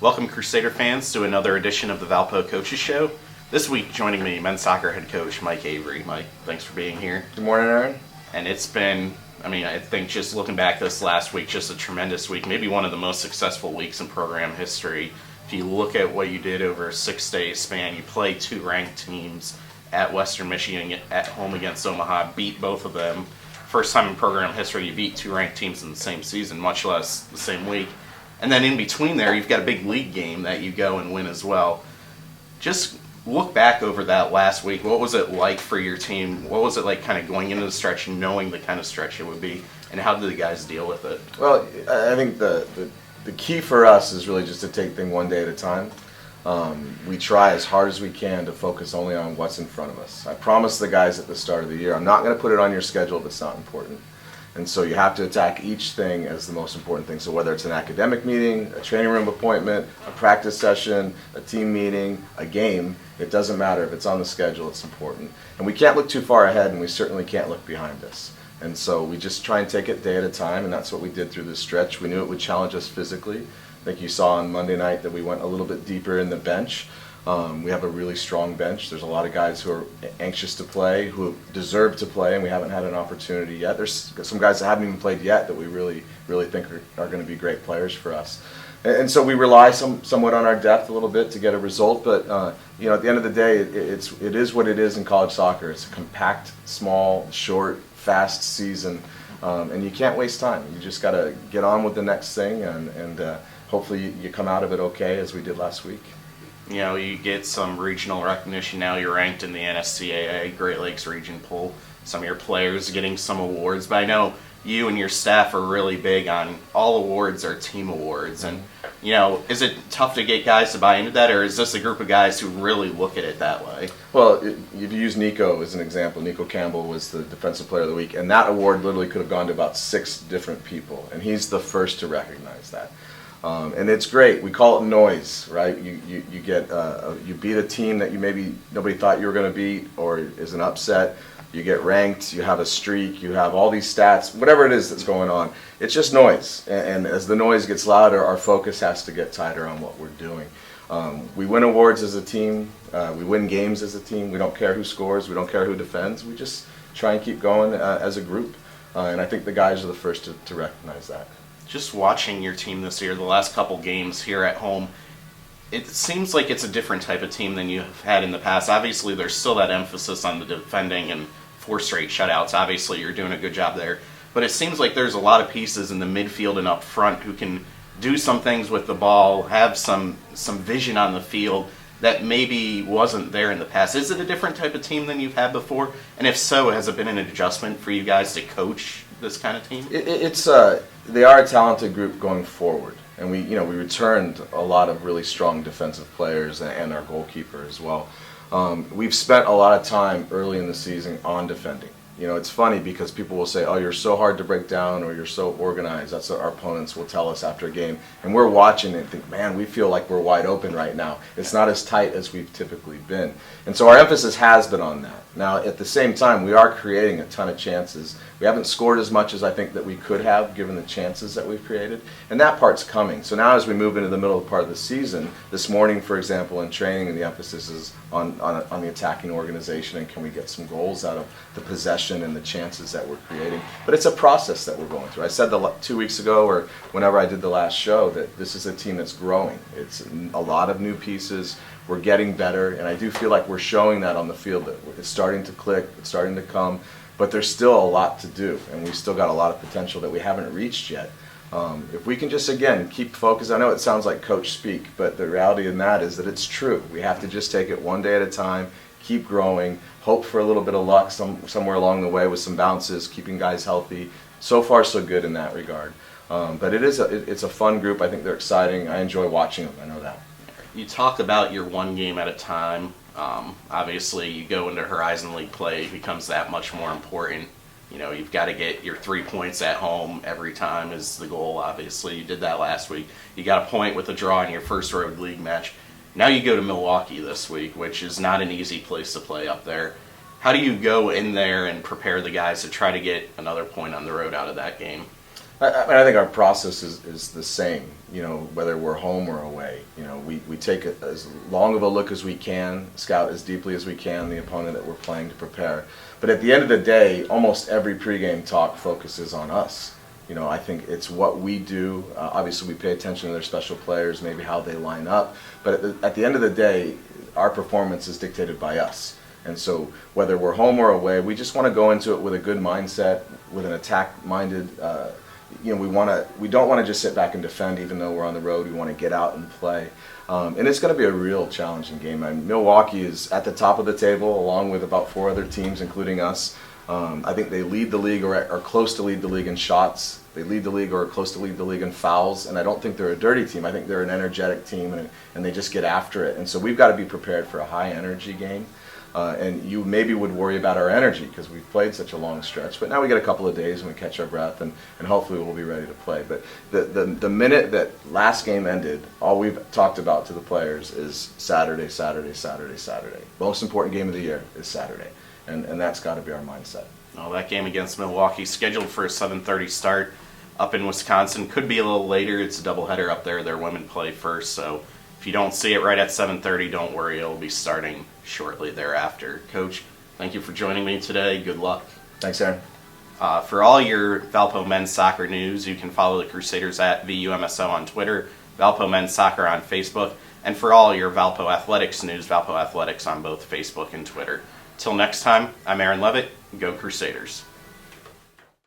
Welcome, Crusader fans, to another edition of the Valpo Coaches Show. This week, joining me, men's soccer head coach Mike Avery. Mike, thanks for being here. Good morning, Aaron. And it's been, I think just looking back this last week, just a tremendous week, maybe one of the most successful weeks in program history. If you look at what you did over a 6-day span, you played two ranked teams at Western Michigan at home against Omaha, beat both of them. First time in program history you beat two ranked teams in the same season, much less the same week. And then in between there, you've got a big league game that you go and win as well. Just look back over that last week. What was it like for your team? What was it like kind of going into the stretch and knowing the kind of stretch it would be? And how did the guys deal with it? Well, I think the key for us is really just to take things one day at a time. We try as hard as we can to focus only on what's in front of us. I promised the guys at the start of the year, I'm not going to put it on your schedule if it's not important. And so you have to attack each thing as the most important thing. So whether it's an academic meeting, a training room appointment, a practice session, a team meeting, a game, it doesn't matter. If it's on the schedule, it's important. And we can't look too far ahead, and we certainly can't look behind us. And so we just try and take it day at a time, and that's what we did through this stretch. We knew it would challenge us physically. I think you saw on Monday night that we went a little bit deeper in the bench. We have a really strong bench. There's a lot of guys who are anxious to play, who deserve to play, and we haven't had an opportunity yet. There's some guys that haven't even played yet that we really think are going to be great players for us. And so we rely somewhat on our depth a little bit to get a result, but at the end of the day, it is what it is in college soccer. It's a compact, small, short, fast season, and you can't waste time. You just got to get on with the next thing, and hopefully you come out of it okay, as we did last week. You know, you get some regional recognition now. You're ranked in the NSCAA Great Lakes Region poll. Some of your players getting some awards, but I know you and your staff are really big on all awards are team awards. And, is it tough to get guys to buy into that, or is this a group of guys who really look at it that way? Well, if you use Nico as an example, Nico Campbell was the Defensive Player of the Week, and that award literally could have gone to about 6 different people, and he's the first to recognize that. And it's great. We call it noise, right? You beat a team that you maybe nobody thought you were going to beat, or is an upset. You get ranked. You have a streak. You have all these stats. Whatever it is that's going on, it's just noise. And as the noise gets louder, our focus has to get tighter on what we're doing. We win awards as a team. We win games as a team. We don't care who scores. We don't care who defends. We just try and keep going as a group. And I think the guys are the first to recognize that. Just watching your team this year, the last couple games here at home, it seems like it's a different type of team than you've had in the past. Obviously, there's still that emphasis on the defending and 4 straight shutouts. Obviously, you're doing a good job there. But it seems like there's a lot of pieces in the midfield and up front who can do some things with the ball, have some vision on the field that maybe wasn't there in the past. Is it a different type of team than you've had before? And if so, has it been an adjustment for you guys to coach this kind of team? They are a talented group going forward, and we returned a lot of really strong defensive players and our goalkeeper as well. We've spent a lot of time early in the season on defending. It's funny because people will say, "Oh, you're so hard to break down," or "You're so organized." That's what our opponents will tell us after a game, and we're watching and think, "Man, we feel like we're wide open right now. It's not as tight as we've typically been." And so our emphasis has been on that. Now, at the same time, we are creating a ton of chances. We haven't scored as much as I think that we could have, given the chances that we've created, and that part's coming. So now as we move into the middle part of the season, this morning, for example, in training, the emphasis is on the attacking organization, and can we get some goals out of the possession and the chances that we're creating. But it's a process that we're going through. I said 2 weeks ago, or whenever I did the last show, that this is a team that's growing. It's a lot of new pieces. We're getting better, and I do feel like we're showing that on the field, that it's starting to click, it's starting to come, but there's still a lot to do, and we've still got a lot of potential that we haven't reached yet. If we can just, again, keep focused. I know it sounds like coach speak, but the reality in that is that it's true. We have to just take it one day at a time, keep growing, hope for a little bit of luck somewhere along the way with some bounces, keeping guys healthy. So far, so good in that regard. But it's a fun group. I think they're exciting. I enjoy watching them. I know that. You talk about your one game at a time. Obviously, you go into Horizon League play, it becomes that much more important. You've got to get your 3 points at home every time is the goal, obviously. You did that last week. You got a point with a draw in your first road league match. Now you go to Milwaukee this week, which is not an easy place to play up there. How do you go in there and prepare the guys to try to get another point on the road out of that game? I think our process is the same, whether we're home or away. We take as long of a look as we can, scout as deeply as we can the opponent that we're playing to prepare. But at the end of the day, almost every pregame talk focuses on us. I think it's what we do. Obviously, we pay attention to their special players, maybe how they line up. But at the end of the day, our performance is dictated by us. And so whether we're home or away, we just want to go into it with a good mindset, with an attack-minded. We don't want to just sit back and defend, even though we're on the road. We want to get out and play. And it's going to be a real challenging game. Milwaukee is at the top of the table, along with about 4 other teams, including us. I think they lead the league or are close to lead the league in shots. They lead the league or are close to lead the league in fouls. And I don't think they're a dirty team. I think they're an energetic team, and they just get after it. And so we've got to be prepared for a high-energy game. And you maybe would worry about our energy because we've played such a long stretch. But now we get a couple of days and we catch our breath, and hopefully we'll be ready to play. But the minute that last game ended, all we've talked about to the players is Saturday, Saturday, Saturday, Saturday. Most important game of the year is Saturday. And that's got to be our mindset. Well, that game against Milwaukee, scheduled for a 7:30 start up in Wisconsin. Could be a little later. It's a doubleheader up there. Their women play first, so if you don't see it right at 7:30, don't worry. It'll be starting shortly thereafter. Coach, thank you for joining me today. Good luck. Thanks, Aaron. For all your Valpo men's soccer news, you can follow the Crusaders at VUMSO on Twitter, Valpo Men's Soccer on Facebook, and for all your Valpo Athletics news, Valpo Athletics on both Facebook and Twitter. Till next time, I'm Aaron Levitt. Go Crusaders.